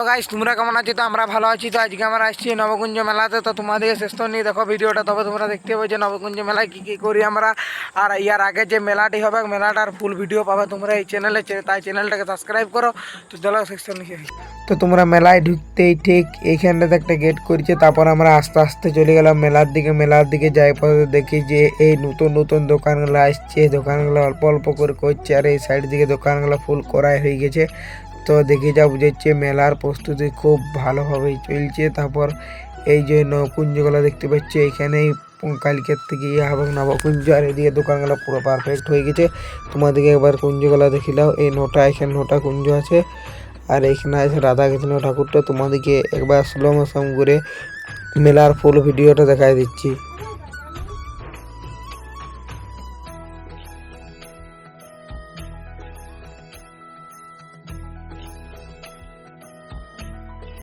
তো গাইস তোমরা কেমন আছো? তো আমরা ভালো আছি। তো আজকে আমরা আসছি নবকুঞ্জ মেলাতে। তো তোমাদের শেষ তো নিয়ে দেখো ভিডিওটা, তবে তোমরা দেখতে পাবে যে নবকুঞ্জ মেলায় কী কী করি আমরা। আর ইয়ার আগে যে মেলাটি হবে মেলাটার ফুল ভিডিও পাবে তোমরা এই চ্যানেলে, তাই চ্যানেলটাকে সাবস্ক্রাইব করো। তো চলো সেকশন নিয়ে তো তোমরা মেলায় ঢুকতেই ঠিক এইখানটাতে একটা গেট করেছে। তারপর আমরা আস্তে আস্তে চলে গেলাম মেলার দিকে যাই পথে দেখি যে এই নতুন নতুন দোকানগুলো আসছে। দোকানগুলো অল্প অল্প করে করছে আর এই সাইড দিকে দোকানগুলো ফুল করাই হয়ে গেছে। তো দেখে যা বুঝাচ্ছে মেলার প্রস্তুতি খুব ভালোভাবেই চলছে। তারপর এই যে নবকুঞ্জগুলো দেখতে পাচ্ছি, এইখানেই কালকের থেকে হবে নবকুঞ্জ। আর এদিকে দোকানগুলো পুরো পারফেক্ট হয়ে গেছে। তোমাদেরকে একবার কুঞ্জগুলো দেখিলাও। এই এখানে 9টা কুঞ্জ আছে। আর এইখানে আছে রাধাকৃষ্ণ ঠাকুরটা। তোমাদেরকে একবার স্লো মোশন করে মেলার ফুল ভিডিওটা দেখাই দিচ্ছি।